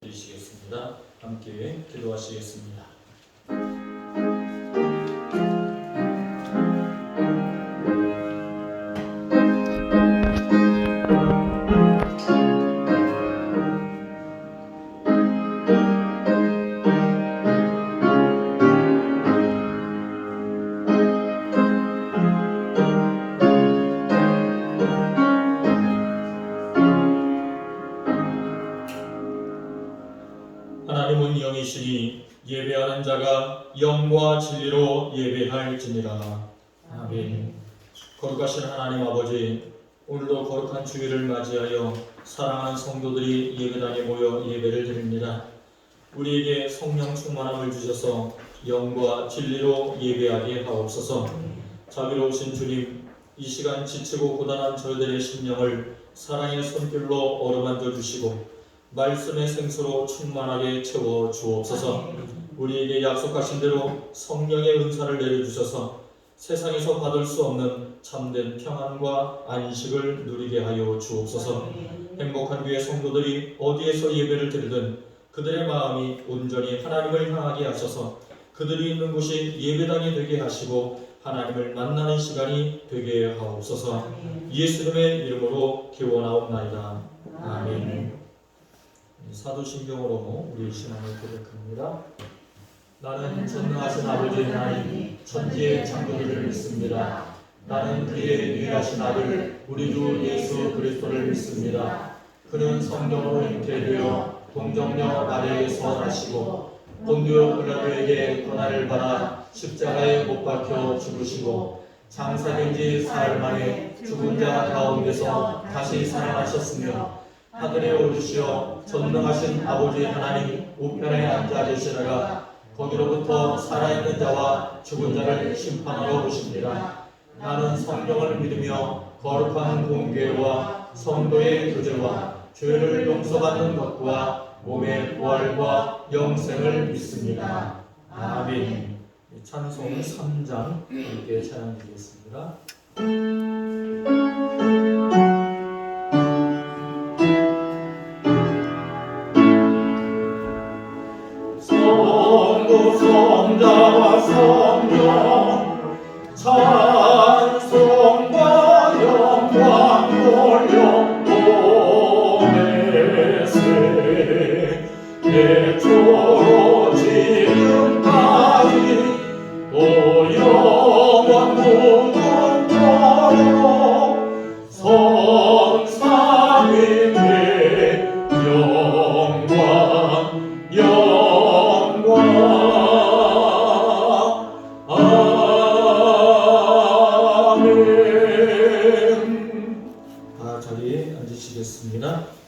드리시겠습니다. 함께 기도하시겠습니다. 하나님은 영이시니 예배하는 자가 영과 진리로 예배할지니라. 아멘. 거룩하신 하나님 아버지, 오늘도 거룩한 주일을 맞이하여 사랑하는 성도들이 예배당에 모여 예배를 드립니다. 우리에게 성령 충만함을 주셔서 영과 진리로 예배하게 하옵소서. 자비로우신 주님, 이 시간 지치고 고단한 저희들의 심령을 사랑의 손길로 어루만져 주시고 말씀의 생수로 충만하게 채워 주옵소서. 우리에게 약속하신 대로 성령의 은사를 내려주셔서 세상에서 받을 수 없는 참된 평안과 안식을 누리게 하여 주옵소서. 행복한 교회 성도들이 어디에서 예배를 드리든 그들의 마음이 온전히 하나님을 향하게 하셔서 그들이 있는 곳이 예배당이 되게 하시고 하나님을 만나는 시간이 되게 하옵소서. 예수님의 이름으로 기원하옵나이다. 아멘. 사도신경으로 우리 신앙을 고백합니다. 나는 전능하신 아버지 하나님 천지의 창조주를 믿습니다. 나는 그의 유일하신 아들 우리 주 예수 그리스도를 믿습니다. 그는 성령으로 잉태되어 동정녀 마리아에서 나시고 본디오 빌라도에게 고난을 받아 십자가에 못 박혀 죽으시고 장사된 지 사흘 만에 죽은 자 가운데서 다시 살아나셨으며 하늘에 오르시어 전능하신 아버지 하나님 우편에 앉아 계시다가 거기로부터 살아있는 자와 죽은 자를 심판하러 오십니다. 나는 성령을 믿으며 거룩한 공교회와 성도의 교제와 죄를 용서받는 것과 몸의 부활과 영생을 믿습니다. 아멘. 찬송 3장 함께 찬양드리겠습니다. 성자와 성령 찬송과 영광 돌려보내세 태초로 지금까지 또 영원 무궁토록 성삼위의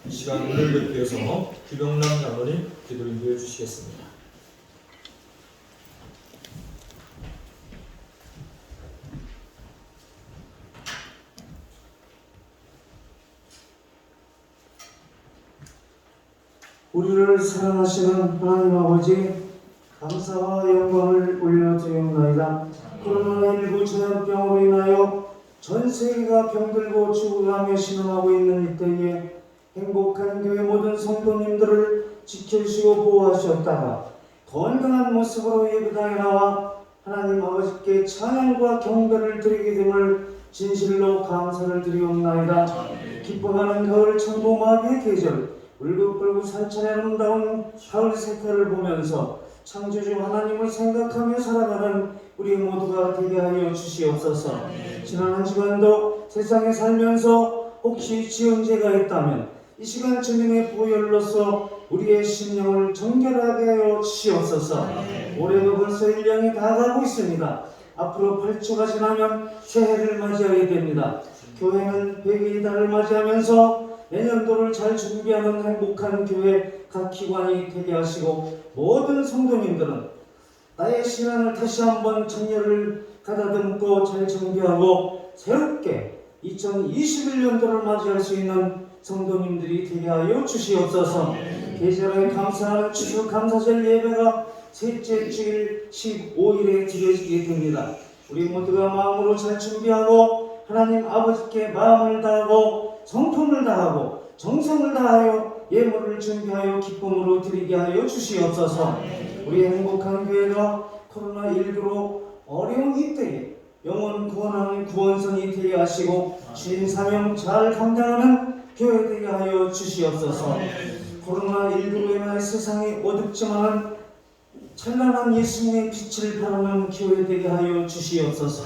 이 시간 오늘 뵙기에서 김영남 장로님 기도 인도해 주시겠습니다. 우리를 사랑하시는 하나님 아버지, 감사와 영광을 올려드리옵나이다. 코로나19 전염병으로 인하여 전 세계가 병들고 죽어가며 신음하고 있는 이때에 행복한 교회 모든 성도님들을 지켜주시고 보호하셨다가 건강한 모습으로 예배당에 나와 하나님 아버지께 찬양과 경배를 드리게 됨을 진실로 감사를 드리옵나이다. 기뻐하는 가을 천고마비의 계절, 울긋불긋 산천의 아름다운 가을 색깔을 보면서 창조주 하나님을 생각하며 살아가는 우리 모두가 되게 하여 주시옵소서. 지난 한 주간도 세상에 살면서 혹시 지은 죄가 있다면 이 시간 주님의 보혈로서 우리의 심령을 정결하게 하여 주시옵소서. 올해도 벌써 1년이 다 가고 있습니다. 앞으로 8주가 지나면 새해를 맞이하게 됩니다. 교회는 100일의 달을 맞이하면서 내년도를 잘 준비하는 행복한 교회 각 기관이 되게 하시고 모든 성도님들은 나의 신앙을 다시 한번 정열을 가다듬고 잘 정비하고 새롭게 2021년도를 맞이할 수 있는 성도님들이 되게 하여 주시옵소서. 계절에 감사하는 추수 감사절 예배가 셋째 주일 15일에 드려지게 됩니다. 우리 모두가 마음으로 잘 준비하고 하나님 아버지께 마음을 다하고 성품을 다하고 정성을 다하여 예물을 준비하여 기쁨으로 드리게 하여 주시옵소서. 우리 행복한 교회가 코로나19로 어려운 이때에 영혼 구원하는 구원선이 되게 하시고 주인 사명 잘 감당하는 교회 되게 하여 주시옵소서. 코로나19로 인하여 세상이 어둡지만 찬란한 예수님의 빛을 바라는 교회 되게 하여 주시옵소서.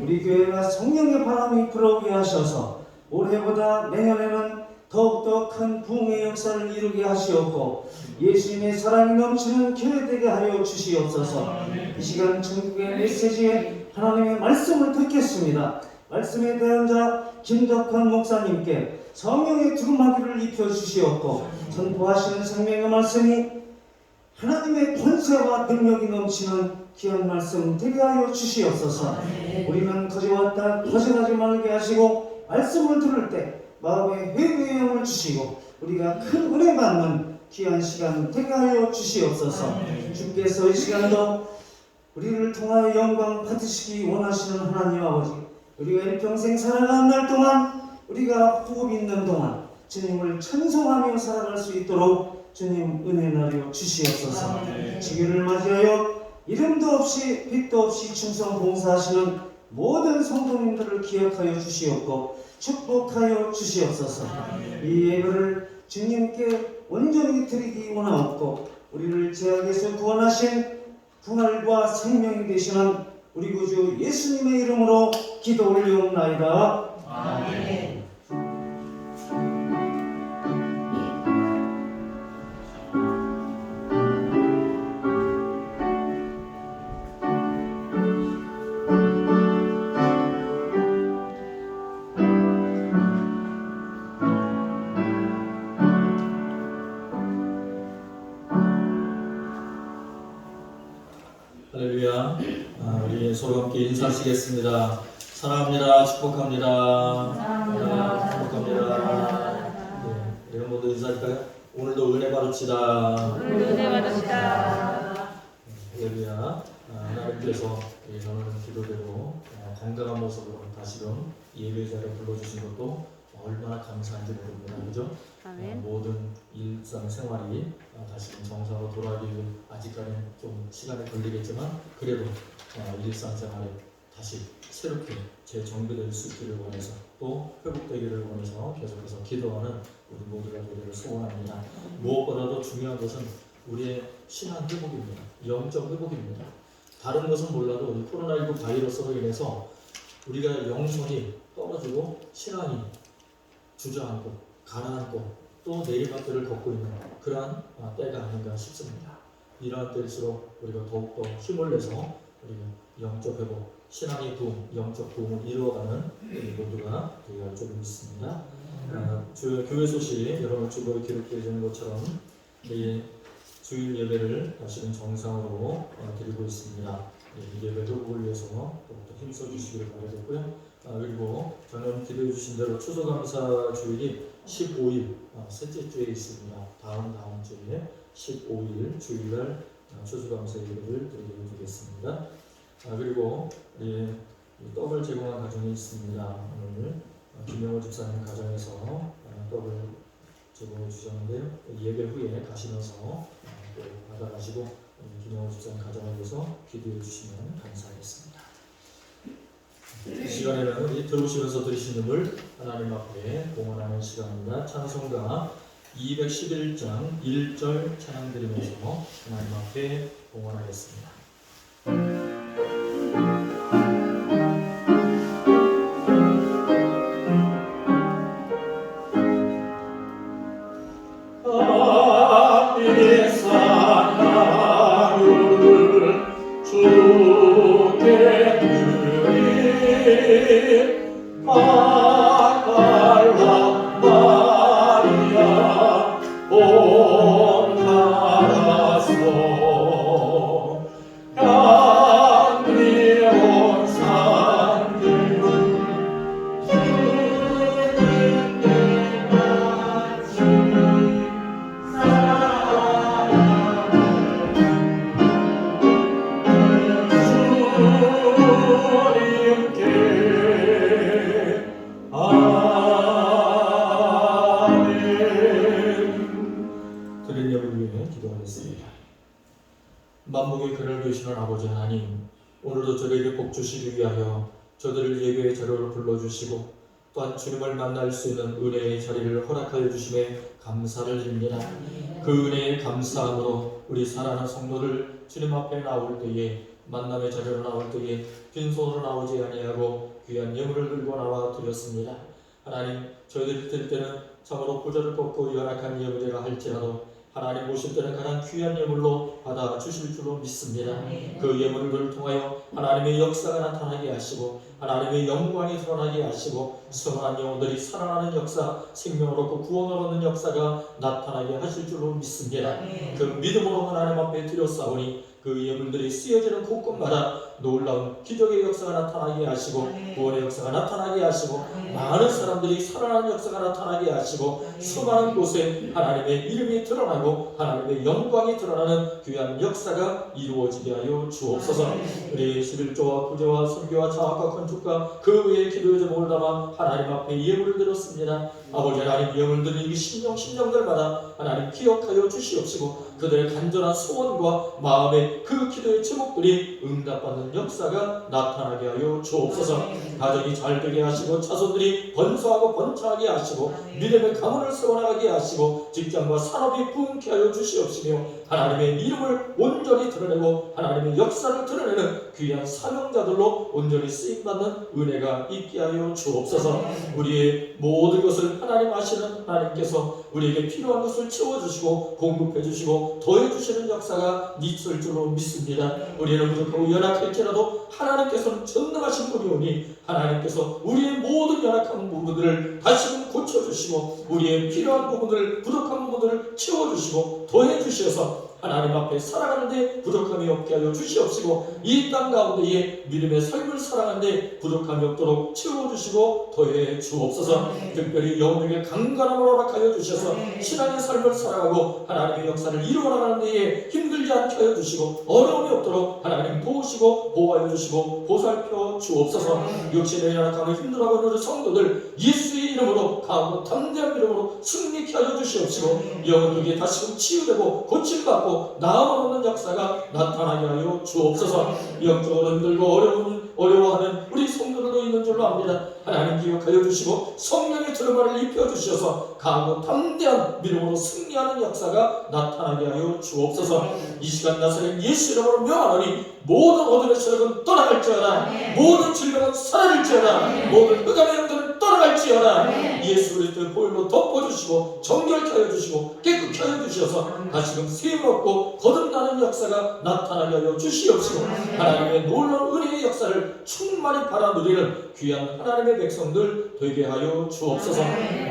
우리 교회가 성령의 바람이 불어오게 하셔서 올해보다 내년에는 더욱더 큰 부흥의 역사를 이루게 하시옵고 예수님의 사랑이 넘치는 교회 되게 하여 주시옵소서. 이 시간 전국의 메시지에 하나님의 말씀을 듣겠습니다. 말씀에 대한 자 김덕환 목사님께 성령의 두루마기를 입혀주시옵고 선포하시는 생명의 말씀이 하나님의 권세와 능력이 넘치는 귀한 말씀 되게 하여 주시옵소서. 우리는 거짓왔다 거짓하지 말게 하시고 말씀을 들을 때 마음의 회개의 영을 주시고 우리가 큰 은혜 받는 귀한 시간 되게 하여 주시옵소서. 주께서 이 시간도 우리를 통하여 영광 받으시기 원하시는 하나님 아버지, 우리가 일평생 살아가는 날 동안 우리가 호흡 있는 동안 주님을 찬송하며 살아갈 수 있도록 주님 은혜 나려 주시옵소서. 주기를 맞이하여 이름도 없이 빛도 없이 충성 봉사하시는 모든 성도님들을 기억하여 주시옵고 축복하여 주시옵소서. 이 예배를 주님께 온전히 드리기 원하옵고 우리를 죄악에서 구원하신 부활과 생명이 되시는 우리 구주 예수님의 이름으로 기도 올리옵나이다. 아멘. 할렐루야. 우리 서로 함께 인사하시겠습니다. 사랑합니다. 축복합니다. 축복합니다. 네, 여러분 모두 인사할까요? 오늘도 은혜 받읍시다. 할렐루야. 하나님께서 저는 기도대로 건강한 모습으로 다시금 예배 자리에 불러주신 것도 얼마나 감사한지 모릅니다. 그죠? 모든 일상생활이 다시금 정상으로 돌아가기 위해 아직까지는 좀 시간이 걸리겠지만 그래도 일상생활에 다시 새롭게 재정비될 수 있기를 원해서 또 회복되기를 원해서 계속해서 기도하는 우리 모두가 되기를 소원합니다. 무엇보다도 중요한 것은 우리의 신앙 회복입니다. 영적 회복입니다. 다른 것은 몰라도 이 코로나19 바이러스로 인해서 우리가 영성이 떨어지고 신앙이 주저앉고 가라앉고 또 내리막길을 걷고 있는 그러한 때가 아닌가 싶습니다. 이러한 때일수록 우리가 더욱더 힘을 내서 우리가 영적 회복, 신앙의 부흥, 영적 부흥을 이루어가는 우리 모두가 되어야 줄 믿습니다. 교회 소식 여러분 주보에 기록되어 있는 것처럼 이 주일 예배를 다시금 정상으로 드리고 있습니다. 이 예배 회복을 위해서 더욱더 힘써 주시기를 바라겠고요. 그리고 전에 기도해 주신 대로 추수감사 주일이 15일 셋째 주에 있습니다. 다음 주에 15일 주일날 추수감사 예배를 드리겠습니다. 그리고 떡을 제공한 가정이 있습니다. 오늘 김영호 집사님 가정에서 떡을 제공해 주셨는데요. 예배 후에 가시면서 또 받아가시고 김영호 집사님 가정에 대해서 기도해 주시면 감사하겠습니다. 이 시간에는 이 들어오시면서 들으신 음을 하나님 앞에 봉헌하는 시간입니다. 찬송가 211장 1절 찬양 드리면서 하나님 앞에 봉헌하겠습니다. 온 갈아서 기도하겠습니다. 만복의 그를 되시는 아버지 하나님, 오늘도 저들에게 복 주시기 위하여 저들을 예배의 자료로 불러주시고 또한 주님을 만날 수 있는 은혜의 자리를 허락하여 주심에 감사를 드립니다. 그 은혜에 감사함으로 우리 사랑하는 성도들 주님 앞에 나올 때에, 만남의 자리로 나올 때에 빈손으로 나오지 아니하고 귀한 예물을 들고 나와 드렸습니다. 하나님, 저희들이 드릴 때는 참으로 보절을 꺾고 연약한 예물이라 할지라도 하나님 오실 때는 가장 귀한 예물로 받아 주실 줄로 믿습니다. 그 예물을 통하여 하나님의 역사가 나타나게 하시고 하나님의 영광이 드러나게 하시고 수많은 영혼들이 살아나는 역사, 생명을 얻고 구원을 얻는 역사가 나타나게 하실 줄로 믿습니다. 그 믿음으로 하나님 앞에 드렸사오니 그 예물들이 쓰여지는 곳곳마다 놀라운 기적의 역사가 나타나게 하시고 구원의 역사가 나타나게 하시고 많은 사람들이 살아나는 역사가 나타나게 하시고 수많은 곳에 하나님의 이름이 드러나고 하나님의 영광이 드러나는 귀한 역사가 이루어지게 하여 주옵소서. 우리 11조와 구제와 선교와 장학과 건축과 그 외의 기도의 제목을 담아 하나님 앞에 예물을 드렸습니다. 아버지 하나님, 예물들이 심령들마다 하나님 기억하여 주시옵시고 그들의 간절한 소원과 마음의 그 기도의 제목들이 응답받는 역사가 나타나게 하여 주옵소서. 가정이 잘 되게 하시고 자손들이 번성하고 번창하게 하시고 믿음의 가문을 세워나가게 하시고 직장과 산업이 부흥케 하여 주시옵시며 하나님의 이름을 온전히 드러내고 하나님의 역사를 드러내는 귀한 사명자들로 온전히 쓰임받는 은혜가 있게 하여 주옵소서. 우리의 모든 것을 하나님 아시는 하나님께서 우리에게 필요한 것을 채워주시고 공급해주시고 더해주시는 역사가 있을 줄로 믿습니다. 우리는 부족하고 연약할지라도 하나님께서는 전능하신 분이오니 하나님께서 우리의 모든 연약한 부분들을 다시금 고쳐주시고 우리의 필요한 부분들, 부족한 부분들을 채워주시고 더해주셔서 하나님 앞에 살아가는데 부족함이 없게 하여 주시옵시고 이 땅 가운데에 믿음의 삶을 살아가는데 부족함이 없도록 채워주시고 더해 주옵소서. 특별히 영혼에게 강건함을 허락하여 주셔서 신앙의 삶을 살아가고 하나님의 역사를 이루어나가는 데에 힘들지 않게 하여 주시고 어려움이 없도록 하나님 도우시고 보호하여 주시고 보살펴 주옵소서. 육신의 연약함을 힘들어하고 있는 성도들 예수의 이름으로 강하고 담대한 이름으로 승리케 하여 주시옵시고 영혼에게 다시금 치유되고 고침받고 나음을 얻는 역사가 나타나게 하여 주옵소서. 영적으로 힘들고 어려워하는 우리 성도들도 있는 줄로 압니다. 하나님 기억하여 주시고 성령의 두루마리를 입혀주셔서 강하고 담대한 믿음으로 승리하는 역사가 나타나게 하여 주옵소서. 이 시간 나사렛 예수 이름으로 명하노니 모든 어둠의 세력은 떠나갈지어다. 모든 질병은 사라질지어다. 모든 흑암의 영들은 떠나갈지어다. 예수 그리스도의 보혈로 덮어주시고 정결케 하여 주시고 깨끗게 하여 주셔서 다시금 세임 얻고 거듭나는 역사가 나타나게 하여 주시옵시고 하나님의 놀라운 은혜의 역사를 충만히 바라 누리는 귀한 하나님의 백성들 되게 하여 주옵소서.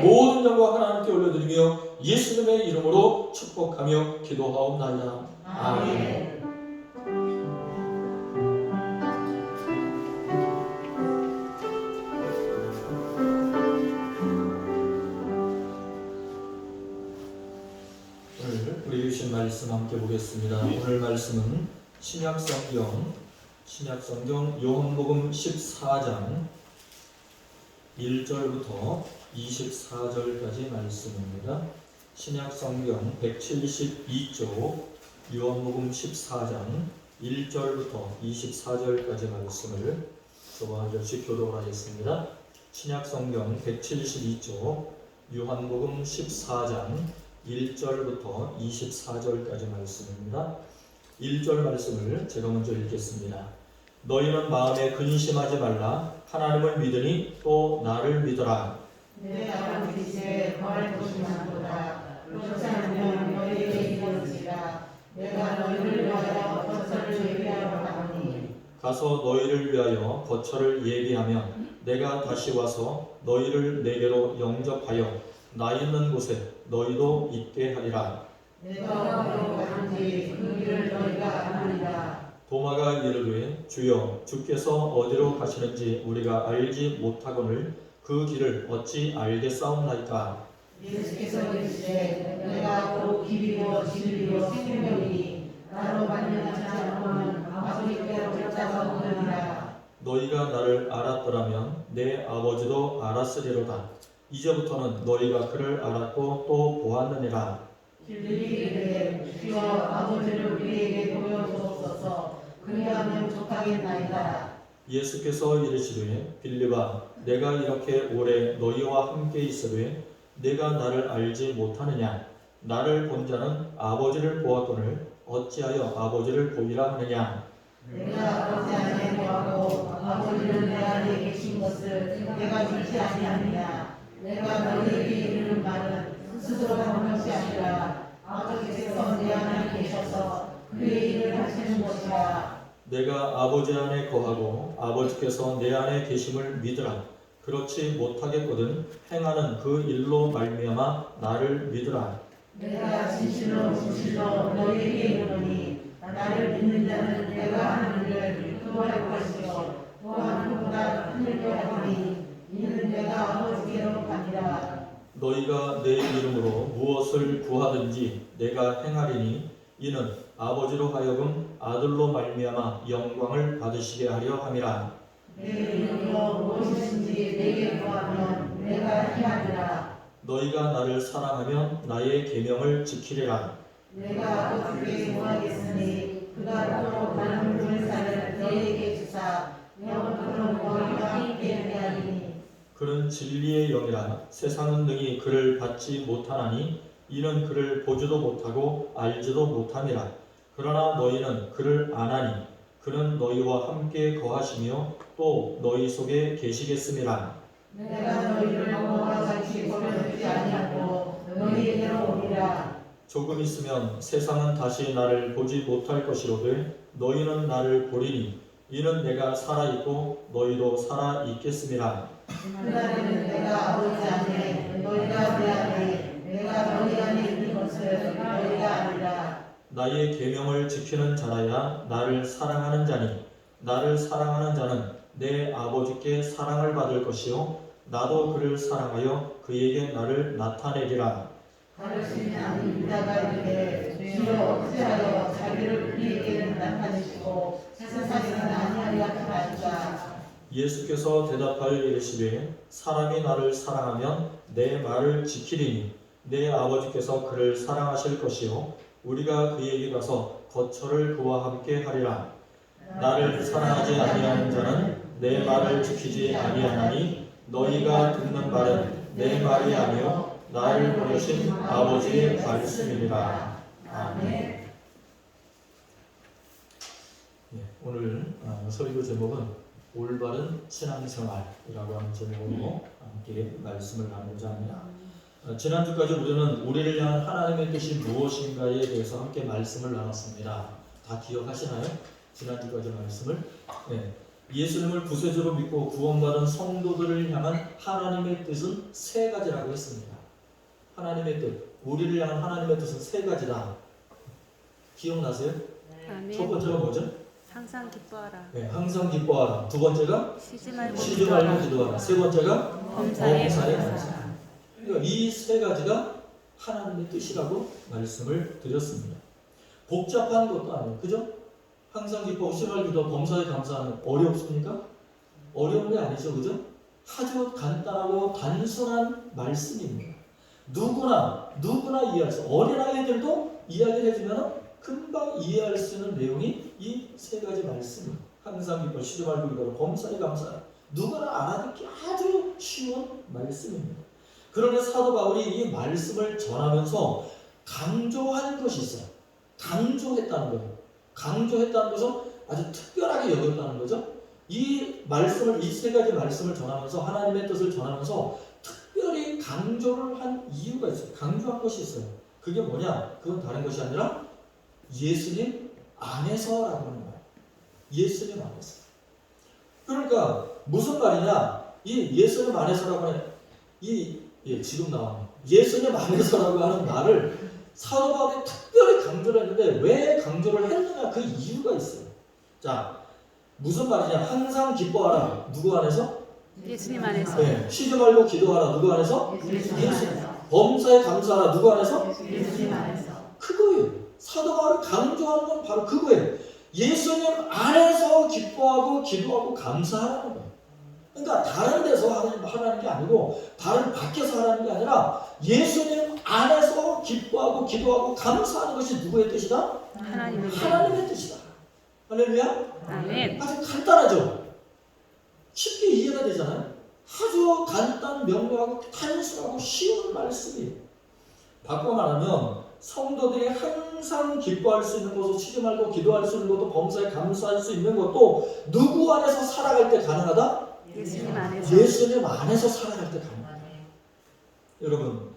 모든 영광 하나님께 올려드리며 예수님의 이름으로 축복하며 기도하옵나이다. 아멘. 우리 주신 말씀 함께 보겠습니다. 오늘 말씀은 신약성경 요한복음 14장 1절부터 24절까지 말씀입니다. 신약성경 172쪽 요한복음 14장 1절부터 24절까지 말씀을 저와 한 절씩 교독을 하겠습니다. 신약성경 172쪽 요한복음 14장 1절부터 24절까지 말씀입니다. 1절 말씀을 제가 먼저 읽겠습니다. 너희는 마음에 근심하지 말라. 하나님을 믿으니 또 나를 믿어라. 내가 이제 거할 것이 많도다. 그렇지 않으면 너희에게 이르리라. 내가 너희를 위하여 거처를 예비하러 가노니. 가서 너희를 위하여 거처를 예비하면 내가 다시 와서 너희를 내게로 영접하여 나 있는 곳에 너희도 있게 하리라. 내가 어디로 가는지 그 길을 너희가 아느니라. 도마가 이르되 주여 주께서 어디로 가시는지 우리가 알지 못하거늘 그 길을 어찌 알겠사옵나이까. 예수께서 이르시되 내가 곧 길이요 진리요 생명이니 나로 말미암지 않고는 아버지께로 찾아가 오느니라. 너희가 나를 알았더라면 내 아버지도 알았으리로다. 이제부터는 너희가 그를 알았고 또 보았느니라. 빌립에게 주여 아버지를 우리에게 보여주옵소서. 그리하면 족하겠나이다. 예수께서 이르시되 빌립아 내가 이렇게 오래 너희와 함께 있으되 내가 나를 알지 못하느냐? 나를 본 자는 아버지를 보았거늘 어찌하여 아버지를 보이라 하느냐? 내가 아버지 안에 거하고 아버지는 내 안에 계신 것을 내가 믿지 아니하느냐. 내가 너희에게 이르는 말은 스스로 하는 것이 아니라 아버지께서 내 안에 계셔서 그의 일을 하시는 것이라. 내가 아버지 안에 거하고 아버지께서 내 안에 계심을 믿으라. 그렇지 못하겠거든 행하는 그 일로 말미암아 나를 믿으라. 내가 진실로 너희에게 이르노니 나를 믿는 자는 내가 하는 일을 그도 할 것이요 또한 그보다 큰 일도 하리니 이는 내가 아버지께로 가니라. 너희가 내 이름으로 무엇을 구하든지 내가 행하리니 이는 아버지로 하여금 아들로 말미암아 영광을 받으시게 하려 함이라. 내 이름으로 무엇이든지 내게 구하면 내가 행하리라. 너희가 나를 사랑하면 나의 계명을 지키리라. 내가 아버지께 구하겠으니 그가 또 다른 불사를 너희에게 주사 영원토록 너희와 함께 하리니. 그는 진리의 영이라 세상은 능히 그를 받지 못하나니 이는 그를 보지도 못하고 알지도 못함이라. 그러나 너희는 그를 아나니 그는 너희와 함께 거하시며 또 너희 속에 계시겠음이라. 내가 너희를 너와 같이 버려두지 아니하고 너희에게로 오리라. 조금 있으면 세상은 다시 나를 보지 못할 것이로되 너희는 나를 보리니 이는 내가 살아있고 너희도 살아있겠음이라. 그날에는 내가 아버지 안에 너희가 내 안에 내가 너희 안에 있는 것을 너희가 아니라. 나의 계명을 지키는 자라야 나를 사랑하는 자니 나를 사랑하는 자는 내 아버지께 사랑을 받을 것이요 나도 그를 사랑하여 그에게 나를 나타내리라. 가르치는 아닌 유다가 이르되 주여 어찌하여 자기를 우리에게는 나타내시고 세상에는 아니하려 하시까. 예수께서 대답하여 이르시되 사람이 나를 사랑하면 내 말을 지키리니 내 아버지께서 그를 사랑하실 것이요 우리가 그에게 가서 거처를 그와 함께 하리라. 나를 사랑하지 아니하는 자는 내 말을 지키지 아니하나니 너희가 듣는 말은 내 말이 아니요 나를 보내신 아버지의 말씀이니라. 아멘. 오늘 설교 제목은 올바른 신앙생활이라고 하는 제목으로 함께 말씀을 나누고자 합니다. 지난주까지 우리는 우리를 향한 하나님의 뜻이 무엇인가에 대해서 함께 말씀을 나눴습니다. 다 기억하시나요? 지난주까지 말씀을. 예수님을 구세주로 믿고 구원받은 성도들을 향한 하나님의 뜻은 세 가지라고 했습니다. 하나님의 뜻, 우리를 향한 하나님의 뜻은 세 가지다. 기억나세요? 아멘. 첫 번째가 뭐죠? 항상 기뻐하라. 항상 기뻐하라. 두 번째가 쉬지 말고 쉬지 말고 기도하라. 세 번째가 범사에 범사에 감사하라. 감사하라. 그러니까 이 세 가지가 하나님의 뜻이라고 말씀을 드렸습니다. 복잡한 것도 아니에요. 그죠? 항상 기뻐하고 쉬지 말고 기도하고 범사에 감사하는 어렵습니까? 어려운 게 아니죠. 그죠? 아주 간단하고 단순한 말씀입니다. 누구나 이해할 수, 어린아이들도 이야기를 해주면 금방 이해할 수 있는 내용이 이 세 가지 말씀입니다. 항상 기뻐 쉬지 말고 기도하고 범사에 감사하라. 누구나 알아듣기 아주 쉬운 말씀입니다. 그런데 사도 바울이 이 말씀을 전하면서 강조한 것이 있어요. 강조했다는 거예요. 강조했다는 것은 아주 특별하게 여겼다는 거죠. 이 말씀을, 이 세 가지 말씀을 전하면서 하나님의 뜻을 전하면서 특별히 강조를 한 이유가 있어요. 강조한 것이 있어요. 그게 뭐냐? 그건 다른 것이 아니라 예수님 안에서라고 하는 거예요. 예수님 안에서. 그러니까 무슨 말이냐? 이 예수님 안에서라고 하는 지금 나왔네. 예수님 안에서라고 하는 말을 사도 바울이 특별히 강조를 했는데 왜 강조를 했느냐? 그 이유가 있어요. 자, 무슨 말이냐? 항상 기뻐하라. 누구 안에서? 예수님 안에서. 쉬지 말고 기도하라. 누구 안에서? 예수님. 범사에 감사하라. 누구 안에서? 예수님 안에서. 그거예요. 사도 바울이 강조하는 건 바로 그거예요. 예수님 안에서 기뻐하고 기도하고 감사하라는 거예요. 그러니까 다른 데서 하라는 게 아니고 다른 밖에서 하라는 게 아니라 예수님 안에서 기뻐하고 기도하고 감사하는 것이 누구의 뜻이다? 하나님의 뜻. 하나님의 뜻이다. 할렐루야. 아멘. 아주 간단하죠. 쉽게 이해가 되잖아요. 아주 간단 명료하고 단순하고 쉬운 말씀이에요. 바꿔 말하면 성도들이 항상 기뻐할 수 있는 것도, 쉬지 말고 기도할 수 있는 것도, 범사에 감사할 수 있는 것도 누구 안에서 살아갈 때 가능하다? 예수님 안에서. 예수님 안에서 살아갈 때 가능하다. 여러분,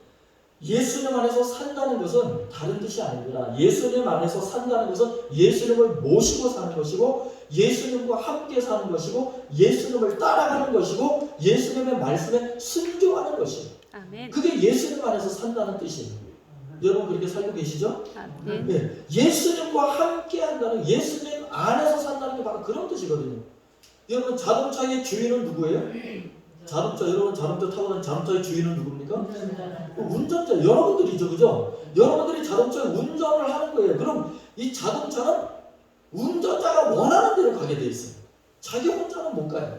예수님 안에서 산다는 것은 다른 뜻이 아닙니다. 예수님 안에서 산다는 것은 예수님을 모시고 사는 것이고, 예수님과 함께 사는 것이고, 예수님을 따라가는 것이고, 예수님의 말씀에 순종하는 것이에요. 아멘. 그게 예수님 안에서 산다는 뜻이에요. 여러분 그렇게 살고 계시죠? 아멘. 네. 예수님과 함께 한다는, 예수님 안에서 산다는 게 바로 그런 뜻이거든요. 여러분 자동차의 주인은 누구예요? 여러분 자동차 타고 다니는 자동차의 주인은 누굽니까? 운전자, 여러분들이죠, 그죠? 여러분들이 자동차 운전을 하는 거예요. 그럼 이 자동차는 운전자가 원하는 대로 가게 돼 있어요. 자기 혼자는 못 가요.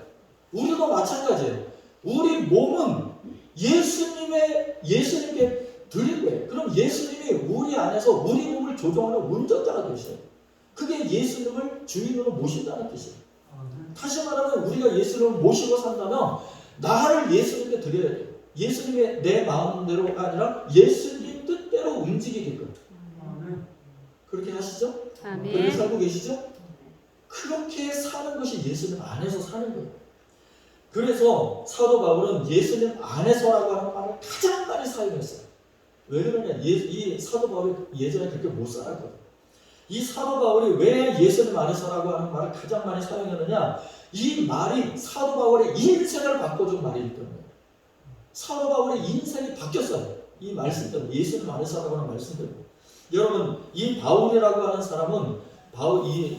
우리도 마찬가지예요. 우리 몸은 예수님께 드린 거예요. 그럼 예수님이 우리 안에서 우리 몸을 조종하는 운전자가 되셔요. 그게 예수님을 주인으로 모신다는 뜻이에요. 다시 말하면 우리가 예수님을 모시고 산다면 나를 예수님께 드려야 돼요. 예수님의 내 마음대로가 아니라 예수님 뜻대로 움직이게끔. 그렇게 하시죠? 그렇게 아멘. 살고 계시죠? 그렇게 사는 것이 예수님 안에서 사는 거예요. 그래서 사도 바울은 예수님 안에서라고 하는 말을 가장 많이 사용했어요. 왜 그러냐? 이 사도 바울이 예전에 그렇게 못 살았거든. 이 사도 바울이 왜 예수님 안에서라고 하는 말을 가장 많이 사용했느냐? 이 말이 사도 바울의 인생을 바꿔준 말이기 때문에. 사도 바울의 인생이 바뀌었어요. 이 말씀 때문에, 예수님 안에서라고 하는 말씀 때문에. 여러분, 이 바울이라고 하는 사람은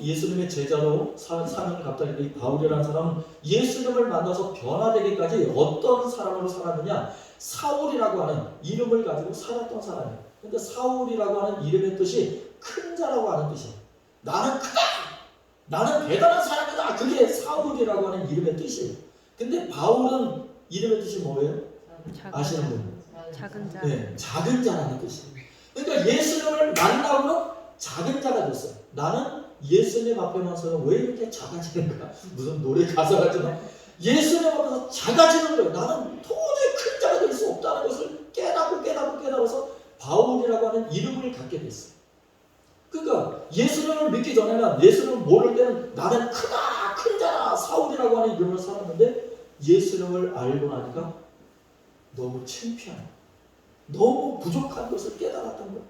예수님의 제자로 사명을 감당했던 이 바울이라는 사람은 예수님을 만나서 변화되기까지 어떤 사람으로 살았느냐? 사울이라고 하는 이름을 가지고 살았던 사람이에요. 근데 사울이라고 하는 이름의 뜻이 큰 자라고 하는 뜻이에요. 나는 크다! 나는 대단한 사람이다! 그게 사울이라고 하는 이름의 뜻이에요. 근데 바울은 이름의 뜻이 뭐예요? 아시는 분? 작은 자. 네, 작은 자라는 뜻이에요. 그러니까 예수님을 만나고는 작은 자가 됐어요. 나는 예수님 앞에만 서면 왜 이렇게 작아지는가? 무슨 노래 가사 같지만 예수님 앞에서 작아지는 거예요. 나는 도저히 큰 자가 될 수 없다는 것을 깨달아서 바울이라고 하는 이름을 갖게 됐어요. 그러니까 예수님을 믿기 전에는, 예수님을 모를 때는 나는 크다, 큰 자다, 사울이라고 하는 이름을 살았는데 예수님을 알고 나니까 너무 창피한, 너무 부족한 것을 깨달았던 거예요.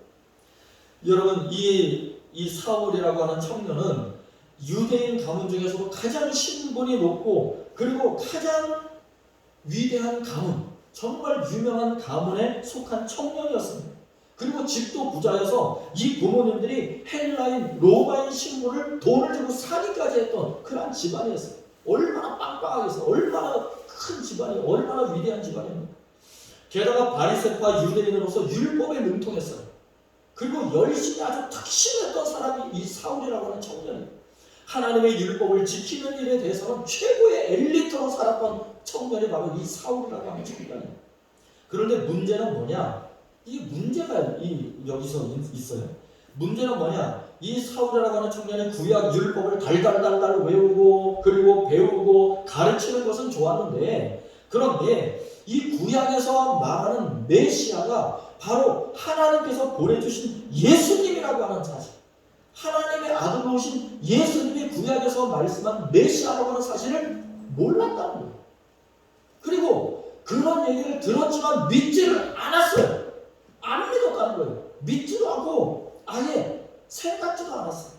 여러분, 이 사울이라고 하는 청년은 유대인 가문 중에서도 가장 신분이 높고 그리고 가장 위대한 가문, 정말 유명한 가문에 속한 청년이었습니다. 그리고 집도 부자여서 이 부모님들이 헬라인, 로마인 신분을 돈을 주고 사기까지 했던 그런 집안이었어요. 얼마나 빵빵하게 했어요. 얼마나 큰 집안이에요. 얼마나 위대한 집안입니다. 게다가 바리새파 유대인으로서 율법에 능통했어요. 그리고 열심히 아주 특심했던 사람이 이 사울이라고 하는 청년이에요. 하나님의 율법을 지키는 일에 대해서는 최고의 엘리트로 살았던 청년이 바로 이 사울이라고 하는 청년이에요. 그런데 문제는 뭐냐? 이 문제가 여기서 있어요. 문제는 뭐냐? 이 사울이라고 하는 청년이 구약 율법을 달달달달 외우고 그리고 배우고 가르치는 것은 좋았는데, 그런데 이 구약에서 말하는 메시아가 바로 하나님께서 보내주신 예수님이라고 하는 사실, 하나님의 아들로 오신 예수님이 구약에서 말씀한 메시아라고 하는 사실을 몰랐다는 거예요. 그리고 그런 얘기를 들었지만 믿지를 않았어요. 안 믿었다는 거예요. 믿지도 않고 아예 생각지도 않았어요.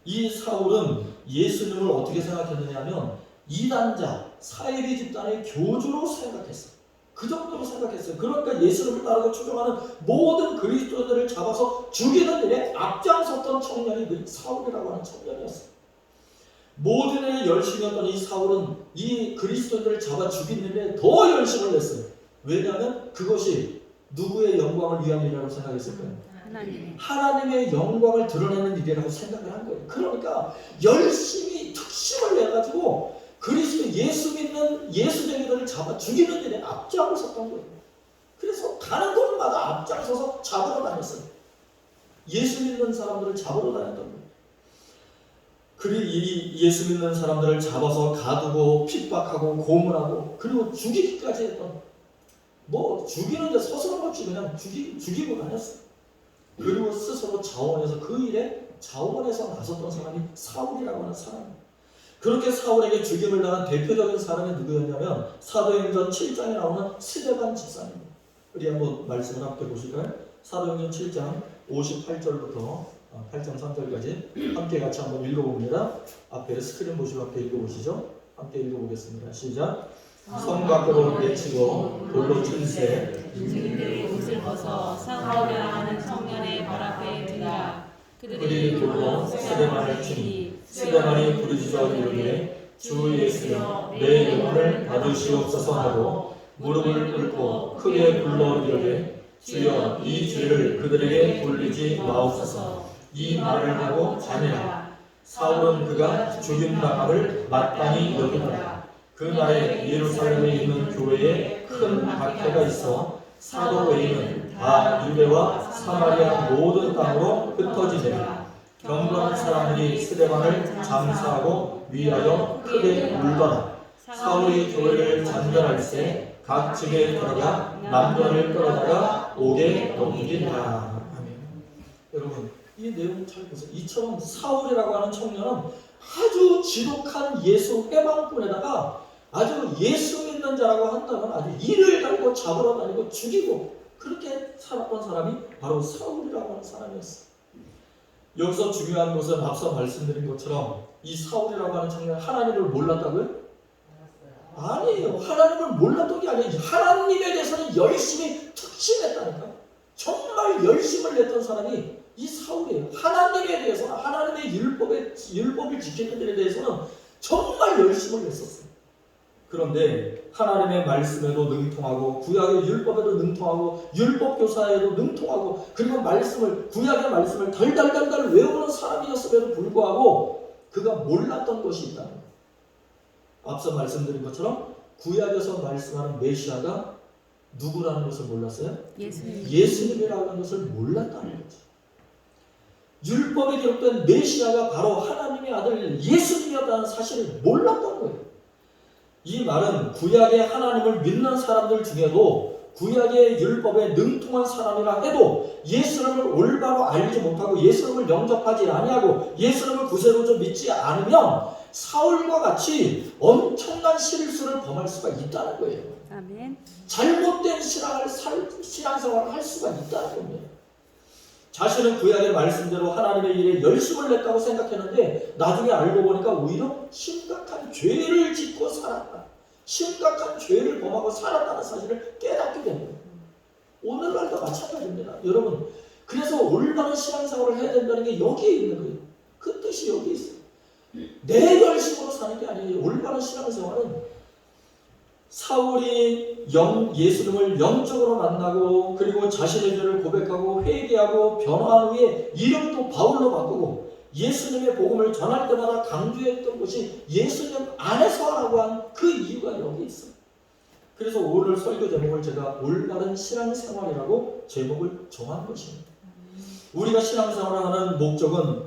이 사울은 예수님을 어떻게 생각했느냐 하면 이단자, 사이비 집단의 교주로 생각했어요. 그 정도로 생각했어요. 그러니까 예수님을 따르고 추종하는 모든 그리스도인들을 잡아서 죽이는 일에 앞장섰던 청년이 그 사울이라고 하는 청년이었어요. 모든 일에 열심히 했던 이 사울은 이 그리스도인들을 잡아 죽이는 일에 더 열심을 냈어요. 왜냐하면 그것이 누구의 영광을 위한 일이라고 생각했을까요? 하나님의 영광을 드러내는 일이라고 생각을 한 거예요. 그러니까 열심히 특심을 내가지고 그리스도 예수 믿는 예수쟁이들을 잡아 죽이는 일에 앞장섰던 거예요. 그래서 가는 곳마다 앞장서서 잡으러 다녔어요. 예수 믿는 사람들을 잡으러 다녔던 거예요. 그리고 이 예수 믿는 사람들을 잡아서 가두고 핍박하고 고문하고 그리고 죽이기까지 했던, 뭐 죽이는데 서스럼 없이 그냥 죽이고 다녔어요. 그리고 스스로 자원해서 그 일에 자원해서 나섰던 사람이 사울이라고 하는 사람이에요. 그렇게 사울에게 죽임을 당한 대표적인 사람이 누구였냐면 사도행전 7장에 나오는 스데반 집사입니다. 우리 한번 말씀을 함께 보실까요? 사도행전 7장 58절부터 8장 3절까지 함께 같이 한번 읽어봅니다. 앞에 스크린 보시고 함께 읽어보시죠. 함께 읽어보겠습니다. 시작. 성 밖으로 내치고 돌로 칠세 군중들이 옷을 벗어 사울이라 하는 청년의 발 앞에 두니라. 그들이 돌로 스데반을 치니 스데반이 부르짖어 이르되 주 예수여 내 영혼을 받으시옵소서 하고 무릎을 꿇고 크게 불러 이르되 주여 이 죄를 그들에게 돌리지 마옵소서. 이 말을 하고 자니라. 사울은 그가 죽임당함을 마땅히 여기더라. 그날에 예루살렘에 있는 교회에 큰 박해가 있어 사도 외에는 다 유대와 사마리아 모든 땅으로 흩어지니라. 경건한 사람들이 스데반을 장사하고 위하여 크게 울더라. 사울이 교회를 잔멸할세 각 집에 들어가 남녀를 끌어다가 옥에 넘기니라. 아멘. 여러분, 이 내용 잘 보세요. 이처럼 사울이라고 하는 청년은 아주 지독한 예수 해방꾼에다가 아주 예수 믿는 자라고 한다면 아주 이를 달고 잡으러 다니고 죽이고 그렇게 살았던 사람이 바로 사울이라고 하는 사람이었어요. 여기서 중요한 것은 앞서 말씀드린 것처럼 이 사울이라고 하는 청년은 하나님을 몰랐다고요? 아니에요. 하나님을 몰랐던 게 아니에요. 하나님에 대해서는 열심히 특심했다니까요. 정말 열심을 냈던 사람이 이 사울이에요. 하나님에 대해서는 하나님의 율법을 지키는 일에 대해서는 정말 열심을 냈었어요. 그런데 하나님의 말씀에도 능통하고 구약의 율법에도 능통하고 율법 교사에도 능통하고 그리고 구약의 말씀을 달달달달 외우는 사람이었음에도 불구하고 그가 몰랐던 것이 있다는 거예요. 앞서 말씀드린 것처럼 구약에서 말씀하는 메시아가 누구라는 것을 몰랐어요? 예수님이라는 것을 몰랐다는 거죠. 율법에 기록된 메시아가 바로 하나님의 아들 예수님이었다는 사실을 몰랐던 거예요. 이 말은 구약의 하나님을 믿는 사람들 중에도 구약의 율법에 능통한 사람이라 해도 예수님을 올바로 알지 못하고 예수님을 영접하지 아니하고 예수님을 구세로서 믿지 않으면 사울과 같이 엄청난 실수를 범할 수가 있다는 거예요. 아멘. 잘못된 신앙생활을 할 수가 있다는 겁니다. 자신은 구약의 말씀대로 하나님의 일에 열심을 냈다고 생각했는데 나중에 알고 보니까 오히려 심각한 죄를 짓고 살았다. 심각한 죄를 범하고 살았다는 사실을 깨닫게 된 거예요. 오늘날도 마찬가지입니다. 여러분, 그래서 올바른 신앙생활을 해야 된다는 게 여기에 있는 거예요. 그 뜻이 여기 있어요. 내 열심으로 사는 게 아니에요. 올바른 신앙생활은 사울이 예수님을 영적으로 만나고 그리고 자신의 죄를 고백하고 회개하고 변화한 후에 이름도 바울로 바꾸고 예수님의 복음을 전할 때마다 강조했던 것이 예수님 안에서 하라고 한 그 이유가 여기 있어요. 그래서 오늘 설교 제목을 제가 올바른 신앙생활이라고 제목을 정한 것입니다. 우리가 신앙생활을 하는 목적은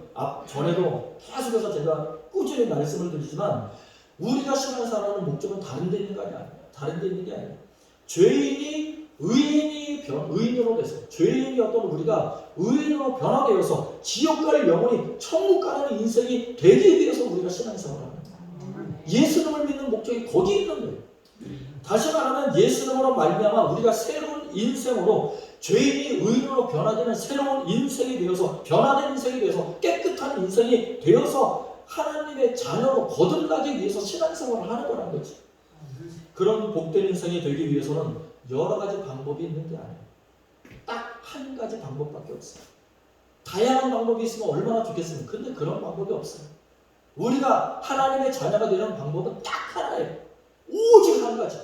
전에도 계속해서 제가 꾸준히 말씀을 드리지만 우리가 신앙생활하는 목적은 다른 데 있는 게 아니에요. 다른 데 있는 게 아니에요. 죄인이 의인으로 돼서 죄인이었던 우리가 의인으로 변화되어서 지옥 갈 영혼이 천국 가는 인생이 되기 위해서 우리가 신앙생활을 합니다. 예수님을 믿는 목적이 거기 있는 거예요. 다시 말하면 예수님으로 말미암아 우리가 새로운 인생으로 죄인이 의인으로 변화되는 새로운 인생이 되어서 변화된 인생이 되어서 깨끗한 인생이 되어서 하나님의 자녀로 거듭나기 위해서 신앙생활을 하는 거라는 거지. 그런 복된 인생이 되기 위해서는 여러 가지 방법이 있는 게 아니에요. 딱 한 가지 방법밖에 없어요. 다양한 방법이 있으면 얼마나 좋겠습니까? 근데 그런 방법이 없어요. 우리가 하나님의 자녀가 되는 방법은 딱 하나예요. 오직 한 가지.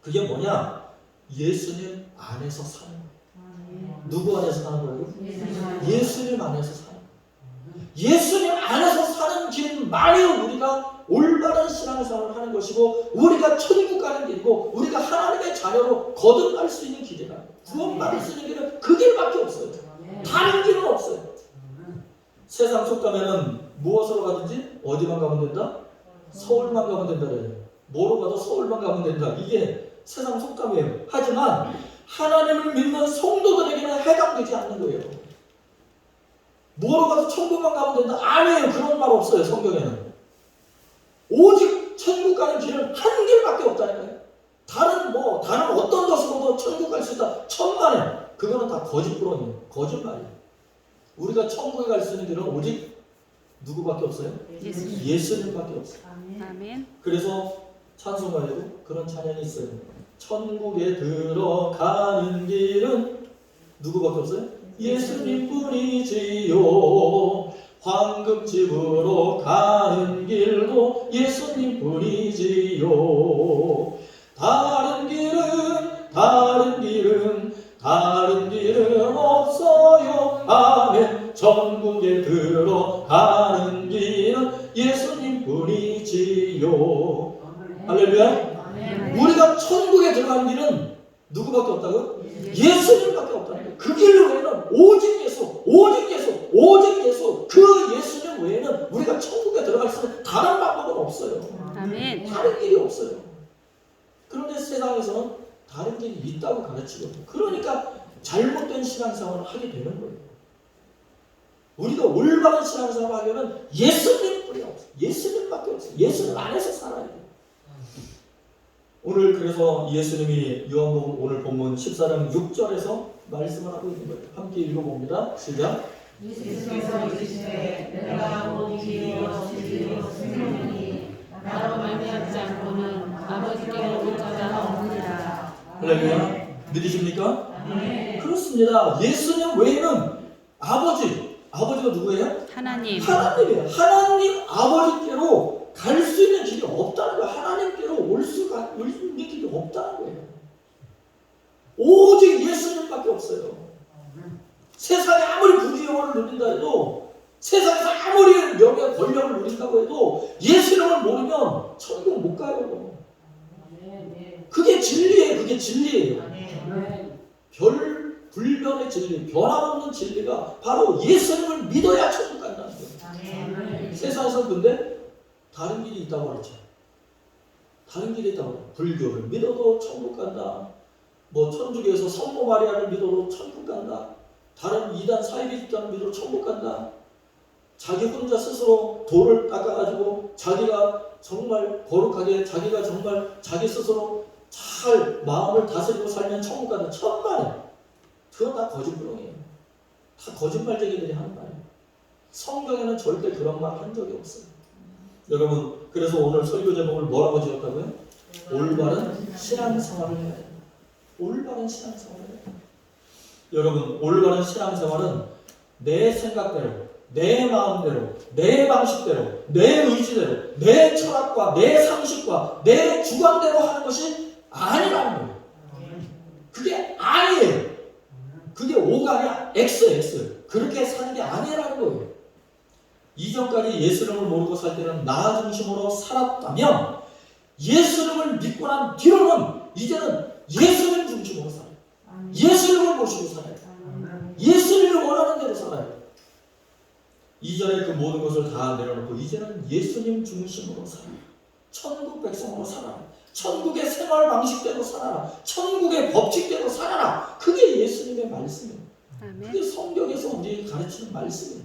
그게 뭐냐? 예수님 안에서 사는 거예요. 누구 안에서 사는 거예요? 예수님 안에서 사는 거예요. 예수님 안에서 사는 길 만일 우리가 올바른 신앙생활을 하는 것이고 우리가 천국 가는 길이고 우리가 하나님의 자녀로 거듭날 수 있는 길이라 구원받을 수 있는 길은 그 길밖에 없어요. 다른 길은 없어요. 세상 속담에는 무엇으로 가든지 어디만 가면 된다? 서울만 가면 된다 그래요. 뭐로 가도 서울만 가면 된다. 이게 세상 속담이에요. 하지만 하나님을 믿는 성도들에게는 해당되지 않는 거예요. 뭐로 가도 천국만 가면 된다? 아니에요. 그런 말 없어요. 성경에는. 오직 천국 가는 길은 한 길밖에 없다니까요. 다른 어떤 것으로도 천국 갈 수 있다. 천만에. 그거는 다 거짓부렁이에요. 거짓말이에요. 우리가 천국에 갈 수 있는 길은 오직 누구밖에 없어요? 예수님밖에 없어요. 아멘. 그래서 찬송가에도 그런 찬양이 있어요. 천국에 들어가는 길은 누구밖에 없어요? 예수님뿐이지요. 황금집으로 가는 길도 예수님뿐이지요. 다른 길은 없어요. 아멘. 천국에 들어가는 길은 예수님뿐이지요. 할렐루야. 우리가 천국에 들어가는 길은 누구밖에 없다고요? 예수님밖에 없다는 거예요. 그 길 외에는 오직 예수. 그 예수님 외에는 우리가 천국에 들어갈 수 있는 다른 방법은 없어요. 아멘. 다른 길이 없어요. 그런데 세상에서는 다른 길이 있다고 가르치거든요. 그러니까 잘못된 신앙생활을 하게 되는 거예요. 우리가 올바른 신앙생활을 하려면 예수님뿐이 없어요. 예수님밖에 없어요. 예수님 안에서 살아야 돼요. 오늘 그래서 예수님이 요한복음 오늘 본문 14장 6절에서 말씀을 하고 있는 거예요. 함께 읽어봅니다. 시작. 예수께서 이르시되 내가 곧 길이요 진리요 생명이니 나로 말미암지 않고는 아버지께로 올 자가 없느니라. 할렐루야. 믿으십니까? 아멘. 그렇습니다. 예수님 외에는 아버지가 누구예요? 하나님. 하나님이에요. 하나님 아버지께로 갈 수 있는 길이 없다는 거예요. 하나님께로 올 수 있는 길이 없다는 거예요. 오직 예수님밖에 없어요. 세상에 아무리 부귀영화를 누린다 해도, 세상에서 아무리 명예 권력을 누린다고 해도 예수님을 모르면 천국 못 가요. 그게 진리예요. 그게 진리예요. 불변의 진리, 변함없는 진리가 바로 예수님을 믿어야 천국 간다는 거예요. 세상에서 근데 다른 길이 있다고 하죠. 다른 길이 있다고 해요. 불교를 믿어도 천국 간다. 천주교에서 성모 마리아를 믿어도 천국 간다. 다른 이단 사이비 집단을 믿어도 천국 간다. 자기 혼자 스스로 돌을 닦아가지고 자기가 정말 거룩하게 자기가 정말 자기 스스로 잘 마음을 다스리고 살면 천국 간다. 천만에. 그건 다 거짓부렁이에요. 다 거짓말쟁이들이 하는 말이에요. 성경에는 절대 그런 말 한 적이 없어요. 여러분, 그래서 오늘 설교 제목을 뭐라고 지었다고요? 올바른 신앙생활을 해야 됩니다. 올바른 신앙생활을 해야 됩니다. 여러분, 올바른 신앙생활은 내 생각대로, 내 마음대로, 내 방식대로, 내 의지대로, 내 철학과 내 상식과 내 주관대로 하는 것이 아니라는 거예요. 그게 아니에요. 그게 O가 아니라 X. 그렇게 사는 게 아니라는 거예요. 이전까지 예수님을 모르고 살 때는 나 중심으로 살았다면 예수님을 믿고 난 뒤로는 이제는 예수님 중심으로 살아요. 예수님을 모시고 살아요. 예수님을 원하는 대로 살아요. 이전에 그 모든 것을 다 내려놓고 이제는 예수님 중심으로 살아요. 천국 백성으로 살아요. 천국의 생활 방식대로 살아라. 천국의 법칙대로 살아라. 그게 예수님의 말씀이에요. 그게 성경에서 우리에게 가르치는 말씀이에요.